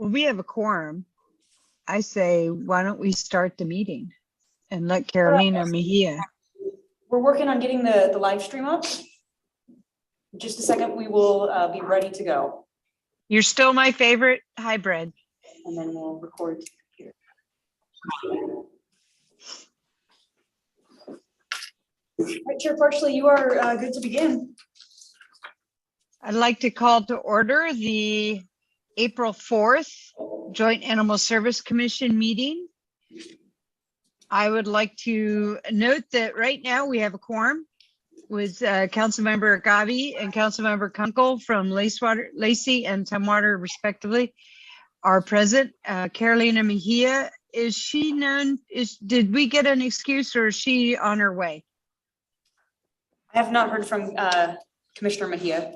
we have a quorum. I say, why don't we start the meeting and let Carolina Mejia. We're working on getting the live stream up. Just a second, we will be ready to go. You're still my favorite hybrid. And then we'll record here. All right, Chair Parchley, you are good to begin. I'd like to call to order the April 4th Joint Animal Service Commission meeting. I would like to note that right now we have a quorum with Councilmember Gavi and Councilmember Kunkel from Lacey and Tumwater respectively are present. Carolina Mejia, is she known? Did we get an excuse or is she on her way? I have not heard from Commissioner Mejia.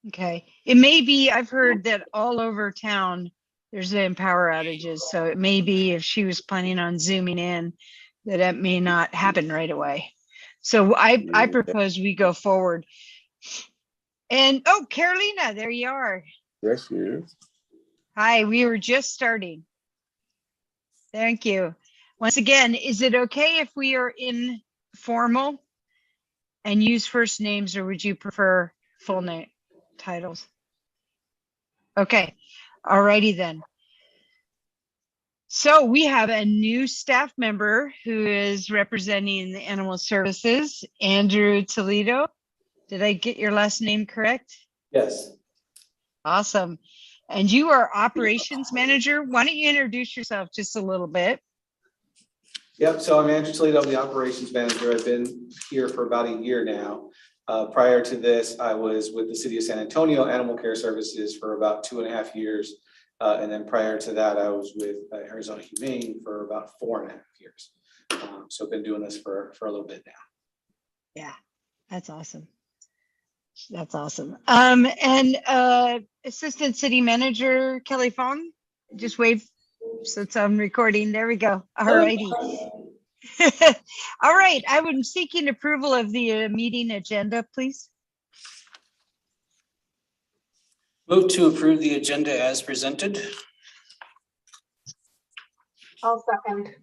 Okay, it may be, I've heard that all over town there's been power outages, so it may be if she was planning on zooming in that may not happen right away. So I propose we go forward. And oh, Carolina, there you are. Yes, she is. Hi, we were just starting. Thank you. Once again, is it okay if we are informal and use first names, or would you prefer full name titles? Okay, alrighty then. So we have a new staff member who is representing the Animal Services, Andrew Toledo. Did I get your last name correct? Yes. Awesome. And you are operations manager. Why don't you introduce yourself just a little bit? Yep. So I'm Andrew Toledo. I'm the operations manager. I've been here for about a year now. Prior to this, I was with the City of San Antonio Animal Care Services for about 2.5 years. And then prior to that, I was with Arizona Humane for about 4.5 years. So I've been doing this for a little bit now. Yeah, that's awesome. That's awesome. And Assistant City Manager Kelly Fong, just wave since I'm recording. There we go. All righty. All right. I would seeking approval of the meeting agenda, please. Move to approve the agenda as presented. I'll second.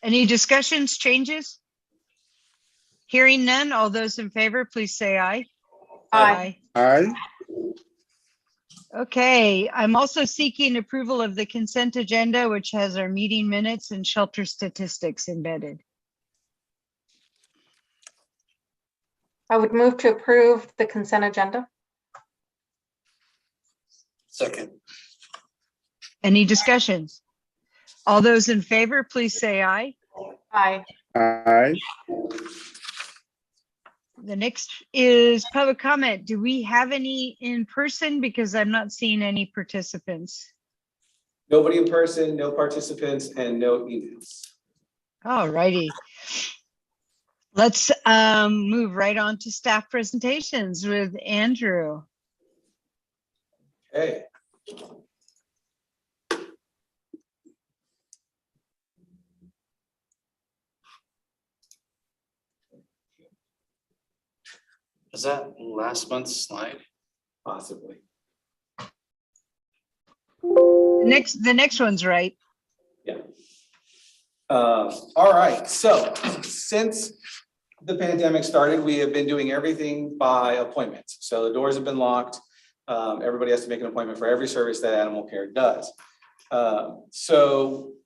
Any discussions, changes? Hearing none, all those in favor, please say aye. Aye. Aye. Okay, I'm also seeking approval of the consent agenda, which has our meeting minutes and shelter statistics embedded. I would move to approve the consent agenda. Second. Any discussions? All those in favor, please say aye. Aye. Aye. The next is public comment. Do we have any in person? Because I'm not seeing any participants. Nobody in person, no participants, and no emails. All righty. Let's move right on to staff presentations with Andrew. Okay. Is that last month's slide? Possibly. The next one's right. Yeah. All right. So since the pandemic started, we have been doing everything by appointment. So the doors have been locked. Everybody has to make an appointment for every service that animal care does. Now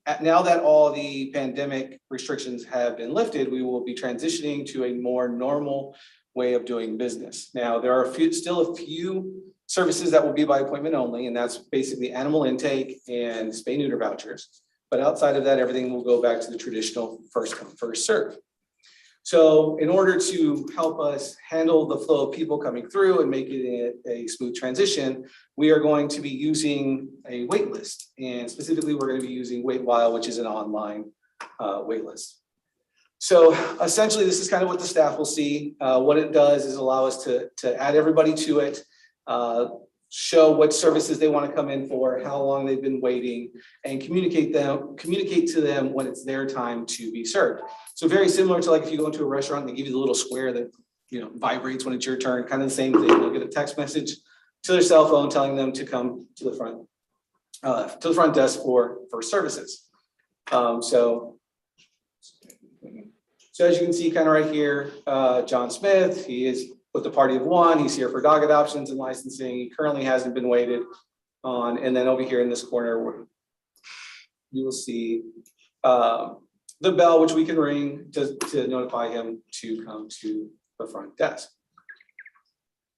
that all the pandemic restrictions have been lifted, we will be transitioning to a more normal way of doing business. Now, there are still a few services that will be by appointment only, and that's basically animal intake and spay-neuter vouchers. But outside of that, everything will go back to the traditional first come, first serve. So in order to help us handle the flow of people coming through and make it a smooth transition, we are going to be using a wait list. And specifically, we're going to be using Waitwhile, which is an online wait list. So essentially, this is kind of what the staff will see. What it does is allow us to add everybody to it, show what services they want to come in for, how long they've been waiting, and communicate to them when it's their time to be served. So very similar to like if you go into a restaurant and they give you the little square that vibrates when it's your turn, kind of the same thing. They'll get a text message to their cell phone telling them to come to the front to the front desk for services. So as you can see kind of right here, John Smith, he is with the party of one. He's here for dog adoptions and licensing. He currently hasn't been waited on. And then over here in this corner, you will see the bell, which we can ring to notify him to come to the front desk.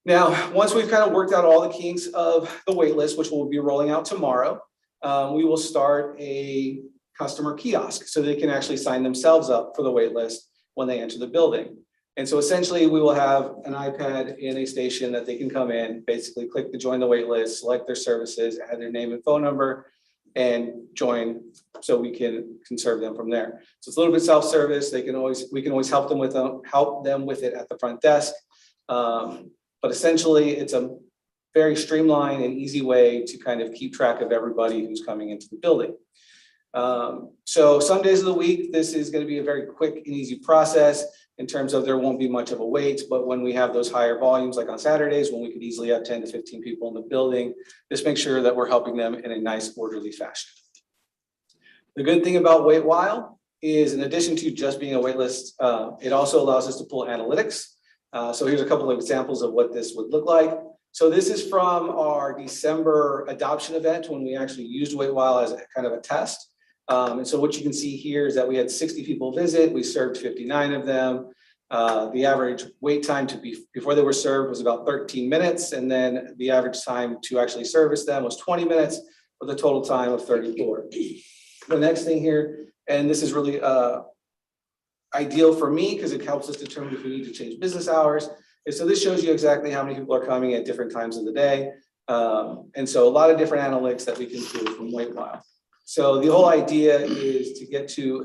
Now, once we've kind of worked out all the kinks of the wait list, which we'll be rolling out tomorrow, we will start a customer kiosk so they can actually sign themselves up for the wait list when they enter the building. And so essentially we will have an iPad in a station that they can come in, basically click to join the wait list, select their services, add their name and phone number, and join so we can serve them from there. So it's a little bit self-service. We can always help them with it at the front desk. But essentially it's a very streamlined and easy way to kind of keep track of everybody who's coming into the building. So some days of the week, this is going to be a very quick and easy process in terms of there won't be much of a wait, but when we have those higher volumes, like on Saturdays, when we could easily have 10 to 15 people in the building, just make sure that we're helping them in a nice, orderly fashion. The good thing about Wait While is, in addition to just being a wait list, it also allows us to pull analytics. So here's a couple of examples of what this would look like. So this is from our December adoption event when we actually used Wait While as a kind of a test. And so what you can see here is that we had 60 people visit. We served 59 of them. The average wait time before they were served was about 13 minutes. And then the average time to actually service them was 20 minutes with a total time of 34. The next thing here, and this is really ideal for me because it helps us determine if we need to change business hours. And so this shows you exactly how many people are coming at different times of the day. And so a lot of different analytics that we can do from Wait While. So the whole idea is to get to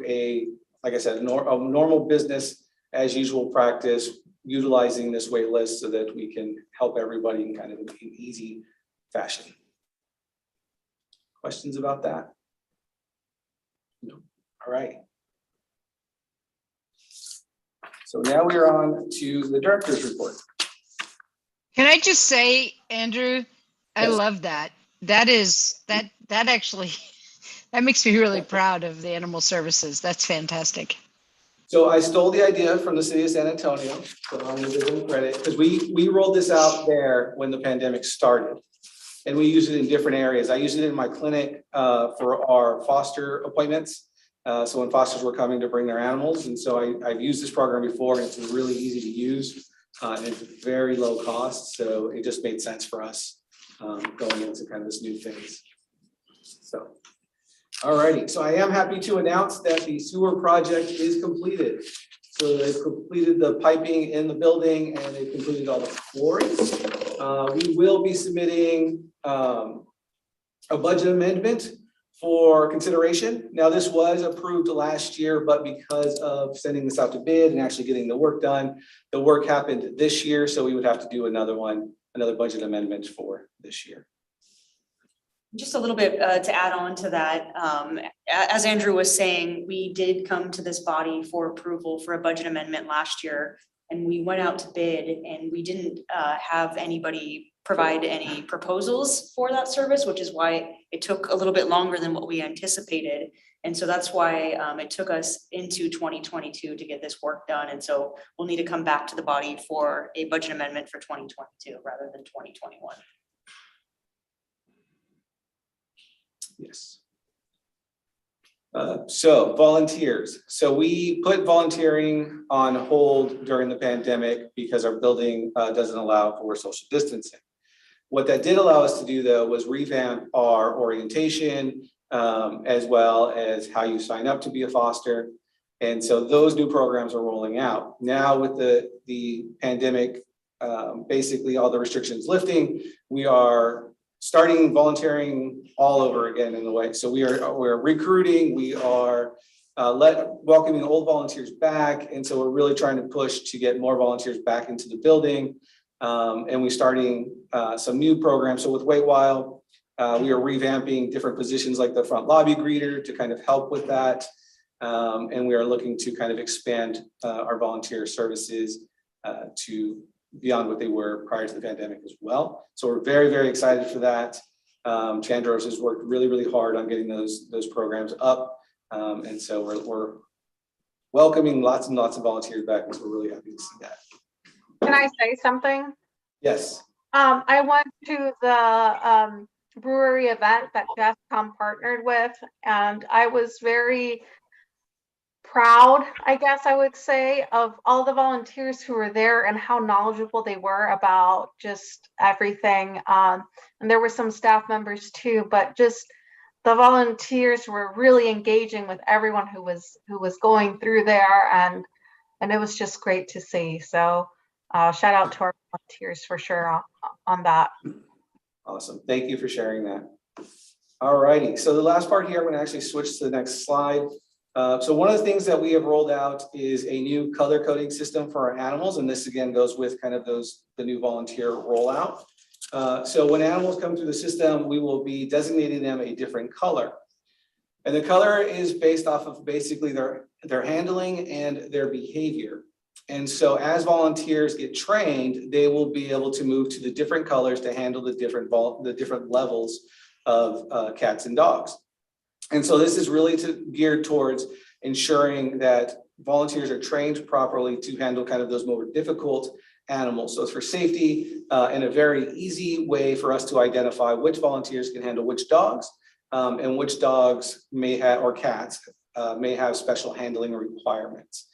like I said, a normal business as usual practice, utilizing this wait list so that we can help everybody in kind of an easy fashion. Questions about that? No. All right. So now we are on to the director's report. Can I just say, Andrew, I Yes. love that. That actually, that makes me really proud of the animal services. That's fantastic. So I stole the idea from the city of San Antonio, so I'm gonna give them credit, because we rolled this out there when the pandemic started. And we use it in different areas. I use it in my clinic for our foster appointments. So when fosters were coming to bring their animals. And so I've used this program before, and it's really easy to use. And it's very low cost. So it just made sense for us going into kind of this new phase. So, all righty. So I am happy to announce that the sewer project is completed. So they've completed the piping in the building and they've completed all the flooring. We will be submitting a budget amendment for consideration. Now, this was approved last year, but because of sending this out to bid and actually getting the work done, the work happened this year. So we would have to do another budget amendment for this year. Just a little bit to add on to that, as Andrew was saying, we did come to this body for approval for a budget amendment last year, and we went out to bid and we didn't have anybody provide any proposals for that service, which is why it took a little bit longer than what we anticipated. And so that's why it took us into 2022 to get this work done. And so we'll need to come back to the body for a budget amendment for 2022 rather than 2021. Yes. So volunteers. So we put volunteering on hold during the pandemic because our building doesn't allow for social distancing. What that did allow us to do, though, was revamp our orientation as well as how you sign up to be a foster. And so those new programs are rolling out. Now with the pandemic, basically all the restrictions lifting, we are starting volunteering all over again in the way. So we're recruiting, we are welcoming old volunteers back. And so we're really trying to push to get more volunteers back into the building. And we're starting some new programs. So with Wait While, we are revamping different positions like the front lobby greeter to kind of help with that. And we are looking to kind of expand our volunteer services to beyond what they were prior to the pandemic as well. So we're very, very excited for that. Chandros has worked really, really hard on getting those programs up. And so we're welcoming lots and lots of volunteers back, and so we're really happy to see that. Can I say something? Yes. I went to the brewery event that JESCOM partnered with, and I was very proud, I guess I would say, of all the volunteers who were there and how knowledgeable they were about just everything. And there were some staff members too, but just the volunteers were really engaging with everyone who was going through there, and it was just great to see. So shout out to our volunteers for sure on that. Awesome. Thank you for sharing that. All righty. So the last part here, I'm going to actually switch to the next slide. So one of the things that we have rolled out is a new color coding system for our animals. And this again goes with kind of the new volunteer rollout. So when animals come through the system, we will be designating them a different color. And the color is based off of basically their handling and their behavior. And so as volunteers get trained, they will be able to move to the different colors to handle the different levels of cats and dogs. And so this is really geared towards ensuring that volunteers are trained properly to handle kind of those more difficult animals. So it's for safety and a very easy way for us to identify which volunteers can handle which dogs and which dogs may have, or cats may have special handling requirements.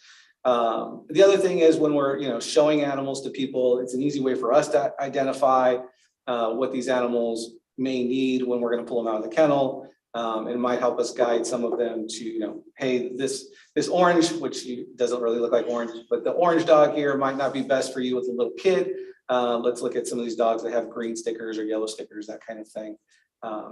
The other thing is when we're showing animals to people, it's an easy way for us to identify what these animals may need when we're going to pull them out of the kennel. It might help us guide some of them to, hey, this orange, which doesn't really look like orange, but the orange dog here might not be best for you with a little kid. Let's look at some of these dogs that have green stickers or yellow stickers, that kind of thing.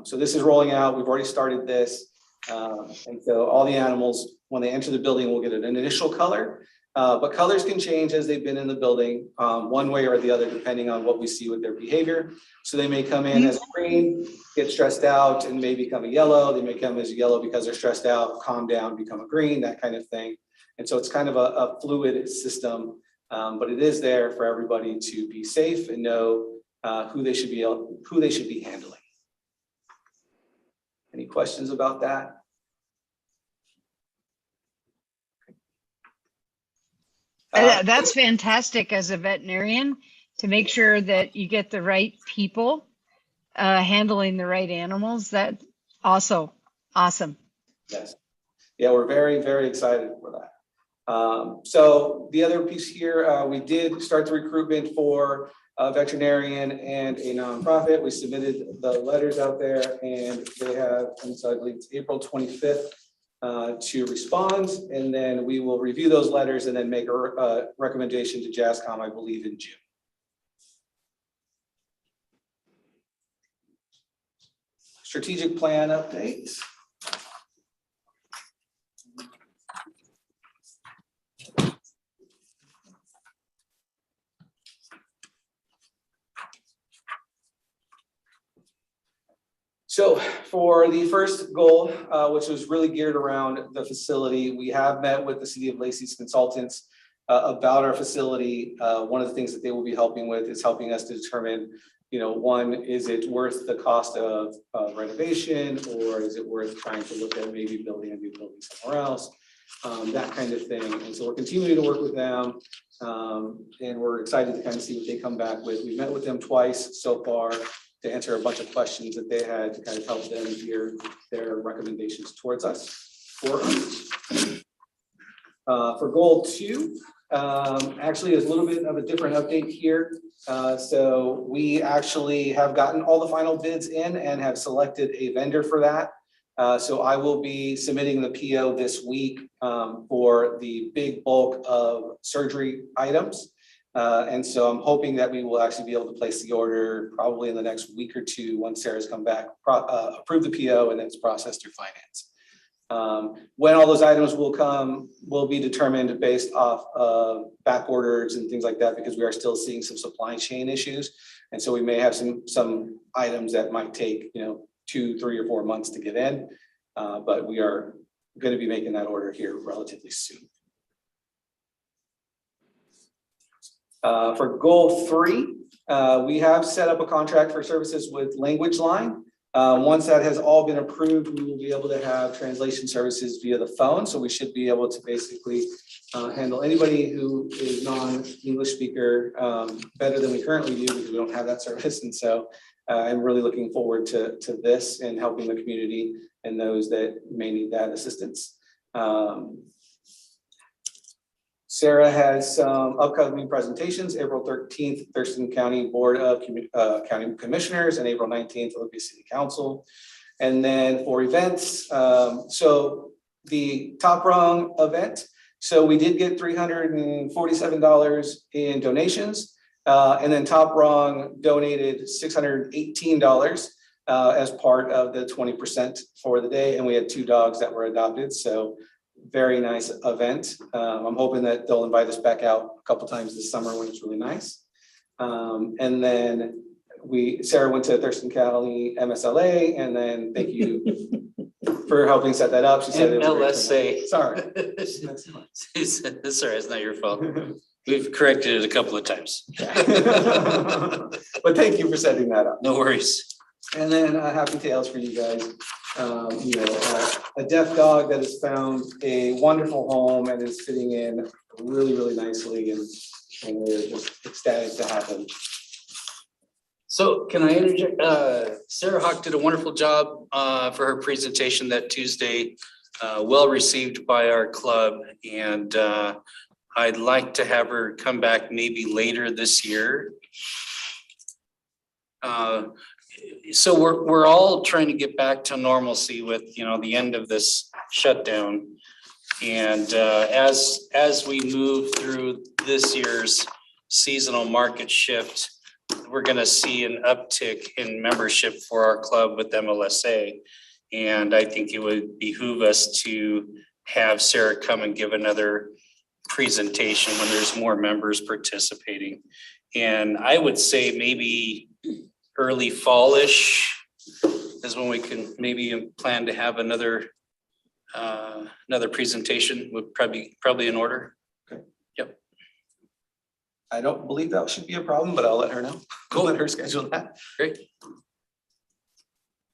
So this is rolling out. We've already started this. And so all the animals, when they enter the building, will get an initial color. But colors can change as they've been in the building, one way or the other, depending on what we see with their behavior. So they may come in as green, get stressed out, and may become a yellow. They may come as a yellow because they're stressed out, calm down, become a green, that kind of thing. And so it's kind of a fluid system, but it is there for everybody to be safe and know who they should be handling. Any questions about that? That's fantastic as a veterinarian to make sure that you get the right people handling the right animals. That's also awesome. Yes. Yeah, we're very, very excited for that. So the other piece here, we did start the recruitment for a veterinarian and a nonprofit. We submitted the letters out there, and they have, so I believe it's April 25th. To respond, and then we will review those letters and then make a recommendation to JASCOM, I believe, in June. Strategic plan updates. So for the first goal, which was really geared around the facility, we have met with the City of Lacey's consultants about our facility. One of the things that they will be helping with is helping us to determine, one, is it worth the cost of renovation, or is it worth trying to look at maybe building a new building somewhere else, that kind of thing. And so we're continuing to work with them, and we're excited to kind of see what they come back with. We've met with them twice so far to answer a bunch of questions that they had to kind of help them gear their recommendations towards us. For goal 2, actually is a little bit of a different update here. So we actually have gotten all the final bids in and have selected a vendor for that. So I will be submitting the PO this week for the big bulk of surgery items. And so I'm hoping that we will actually be able to place the order probably in the next week or two once Sarah's come back, approve the PO, and then it's processed through finance. When all those items will come will be determined based off of back orders and things like that, because we are still seeing some supply chain issues. And so we may have some items that might take 2, 3, or 4 months to get in, but we are going to be making that order here relatively soon. For goal 3, we have set up a contract for services with Language Line. Once that has all been approved, we will be able to have translation services via the phone. So we should be able to basically handle anybody who is non-English speaker better than we currently do, because we don't have that service. And so I'm really looking forward to this and helping the community and those that may need that assistance. Sarah has some upcoming presentations, April 13th, Thurston County Board of County Commissioners, and April 19th, Olympia City Council. And then for events, so the Top Rung event, so we did get $347 in donations, and then Top Rung donated $618 as part of the 20% for the day, and we had 2 dogs that were adopted. So very nice event. I'm hoping that they'll invite us back out a couple times this summer when it's really nice. And then Sarah went to Thurston County MSLA, and then thank you for helping set that up. She said it was a great MLSA. Sorry. Sorry, it's not your fault. We've corrected it a couple of times. But thank you for setting that up. No worries. And then happy tales for you guys. A deaf dog that has found a wonderful home and is fitting in really, really nicely, and we're just ecstatic to have him. So can I interject? Sarah Hawk did a wonderful job for her presentation that Tuesday, well received by our club, and I'd like to have her come back maybe later this year. So we're all trying to get back to normalcy with, the end of this shutdown. And as we move through this year's seasonal market shift, we're going to see an uptick in membership for our club with MLSA. And I think it would behoove us to have Sarah come and give another presentation when there's more members participating. And I would say maybe early fallish is when we can maybe plan to have another presentation, would probably in order. Okay. Yep. I don't believe that should be a problem, but I'll let her know. Cool. Let her schedule that. Great.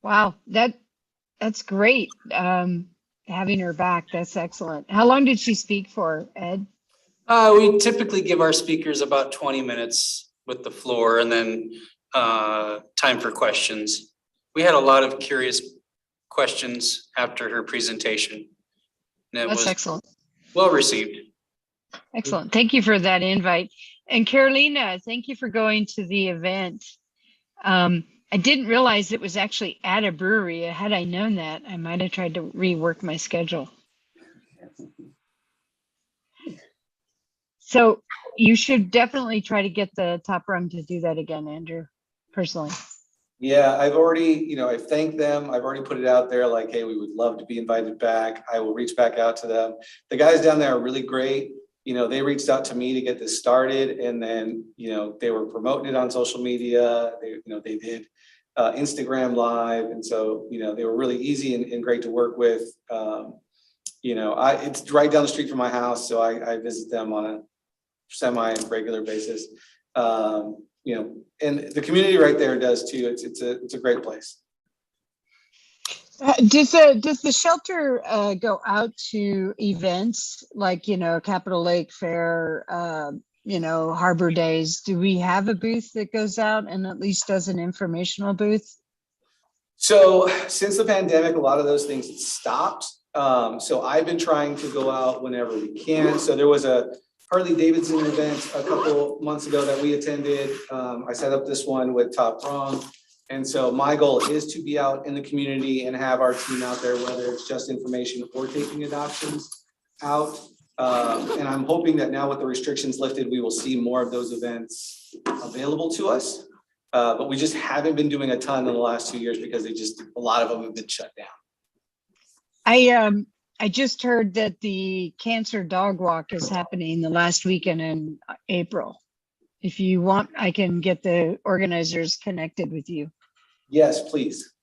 Wow, that's great. Having her back, that's excellent. How long did she speak for, Ed? We typically give our speakers about 20 minutes with the floor, and then time for questions. We had a lot of curious questions after her presentation. And it That's was excellent. well received. Excellent. Thank you for that invite. And Carolina, thank you for going to the event. I didn't realize it was actually at a brewery. Had I known that, I might have tried to rework my schedule. So you should definitely try to get the Top Rung to do that again, Andrew, personally. Yeah, I've already, I've thanked them. I've already put it out there like, hey, we would love to be invited back. I will reach back out to them. The guys down there are really great. They reached out to me to get this started, and then, they were promoting it on social media. They did Instagram Live. And so, they were really easy and great to work with. It's right down the street from my house, so I visit them on a semi-regular basis. And the community right there does too. It's a great place. Does the shelter go out to events like, Capitol Lake Fair, Harbor Days? Do we have a booth that goes out and at least does an informational booth? So since the pandemic, a lot of those things stopped. So I've been trying to go out whenever we can. So there was a Harley Davidson event a couple months ago that we attended. I set up this one with Top Rung. And so my goal is to be out in the community and have our team out there, whether it's just information or taking adoptions out. And I'm hoping that now with the restrictions lifted, we will see more of those events available to us. But we just haven't been doing a ton in the last 2 years because a lot of them have been shut down. I just heard that the Cancer Dog Walk is happening the last weekend in April. If you want, I can get the organizers connected with you. Yes, please.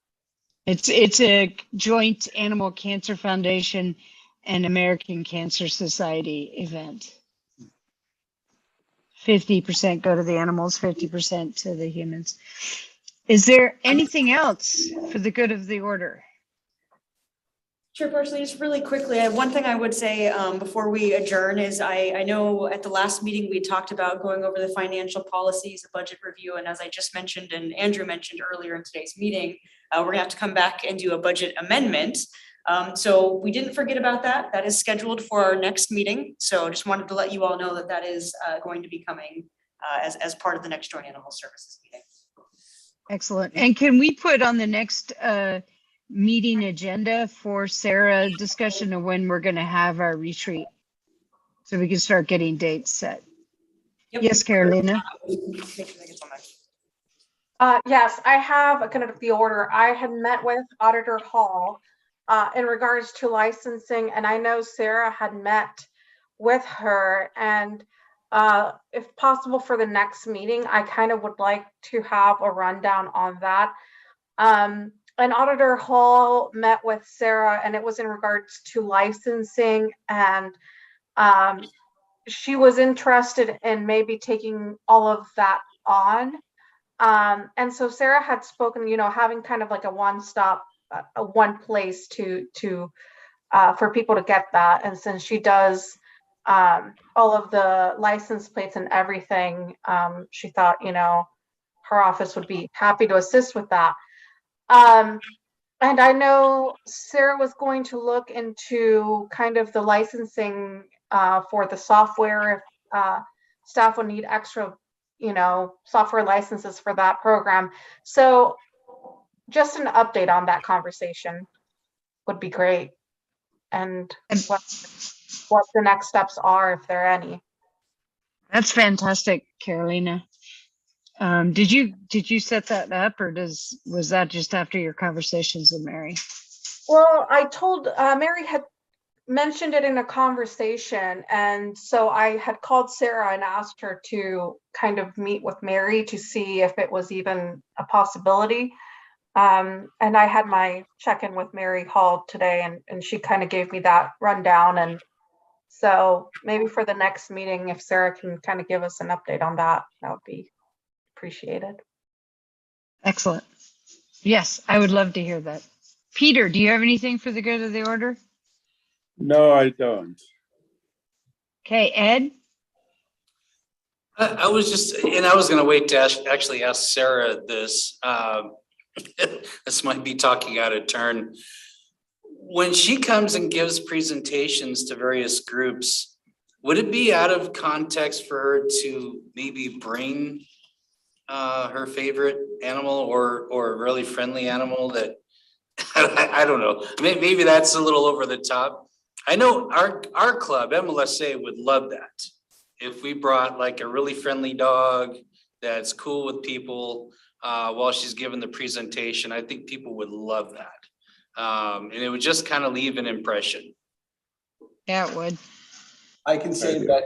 It's a joint Animal Cancer Foundation and American Cancer Society event. 50% go to the animals, 50% to the humans. Is there anything else for the good of the order? Chairperson, just really quickly, one thing I would say before we adjourn is I know at the last meeting, we talked about going over the financial policies, a budget review, and as I just mentioned and Andrew mentioned earlier in today's meeting, we're gonna have to come back and do a budget amendment. So we didn't forget about that. That is scheduled for our next meeting. So just wanted to let you all know that that is going to be coming as part of the next Joint Animal Services meeting. Excellent. And can we put on the next meeting agenda for Sarah discussion of when we're going to have our retreat? So we can start getting dates set. Yep. Yes, Carolina. Make sure that gets on there. Yes, I have kind of the order. I had met with Auditor Hall in regards to licensing, and I know Sarah had met with her, and if possible for the next meeting, I kind of would like to have a rundown on that. And Auditor Hall met with Sarah, and it was in regards to licensing, and she was interested in maybe taking all of that on. And so Sarah had spoken, having kind of like a one-stop, one place to for people to get that. And since she does all of the license plates and everything, she thought, her office would be happy to assist with that. And I know Sarah was going to look into kind of the licensing for the software if staff would need extra, software licenses for that program. So just an update on that conversation would be great. And what the next steps are, if there are any. That's fantastic, Carolina. Did you set that up, or was that just after your conversations with Mary? Well, I told Mary had mentioned it in a conversation, and so I had called Sarah and asked her to kind of meet with Mary to see if it was even a possibility. And I had my check-in with Mary Hall today, and she kind of gave me that rundown. And so maybe for the next meeting, if Sarah can kind of give us an update on that, that would be appreciated. Excellent. Yes, I would love to hear that. Peter, do you have anything for the good of the order? No, I don't. Okay, Ed? I was going to wait to actually ask Sarah this. This might be talking out of turn. When she comes and gives presentations to various groups, would it be out of context for her to maybe bring her favorite animal or a really friendly animal that I don't know, maybe that's a little over the top. I know our club, MLSA, would love that. If we brought like a really friendly dog that's cool with people while she's giving the presentation, I think people would love that. And it would just kind of leave an impression. Yeah, it would. I can say that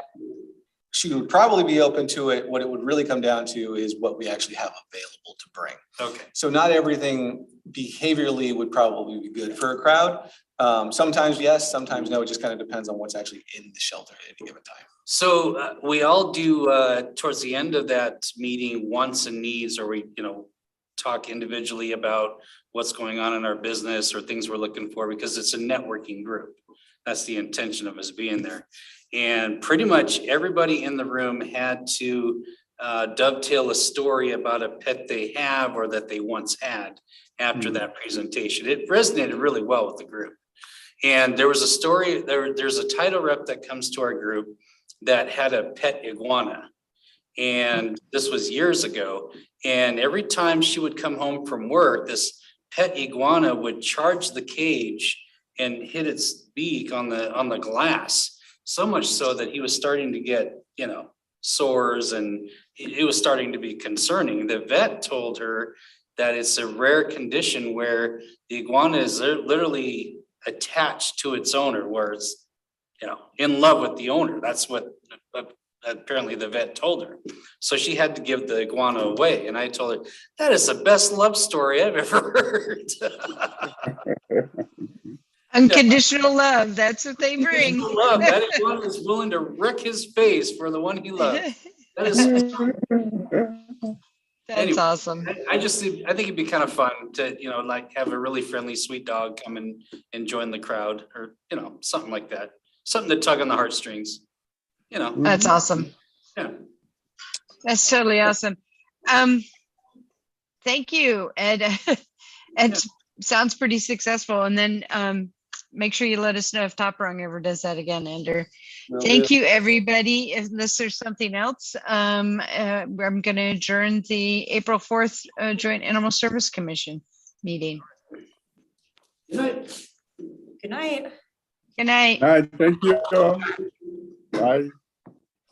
she would probably be open to it. What it would really come down to is what we actually have available to bring. Okay. So not everything behaviorally would probably be good for a crowd. Sometimes yes, sometimes no. It just kind of depends on what's actually in the shelter at any given time. So we all do towards the end of that meeting, wants and needs, or we, talk individually about what's going on in our business or things we're looking for, because it's a networking group. That's the intention of us being there. And pretty much everybody in the room had to dovetail a story about a pet they have or that they once had after that presentation. It resonated really well with the group. And there was a story, there's a title rep that comes to our group that had a pet iguana. And this was years ago. And every time she would come home from work, this pet iguana would charge the cage and hit its beak on the glass. So much so that he was starting to get, sores, and it was starting to be concerning. The vet told her that it's a rare condition where the iguana is literally attached to its owner, where it's, in love with the owner. That's what apparently the vet told her. So she had to give the iguana away. And I told her, that is the best love story I've ever heard. Unconditional love, that's what they bring. Love. That iguana is willing to wreck his face for the one he loves. That is That's Anyway. awesome. I think it'd be kind of fun to, like have a really friendly, sweet dog come and join the crowd or, something like that. Something to tug on the heartstrings, That's awesome. yeah. That's totally awesome. Thank you, Ed. It sounds pretty successful. And then make sure you let us know if Top Rung ever does that again, Andrew. Thank you, everybody. Unless there's something else, I'm going to adjourn the April 4th Joint Animal Service Commission meeting. Good night. Good night. Good night. All right, thank you. Bye.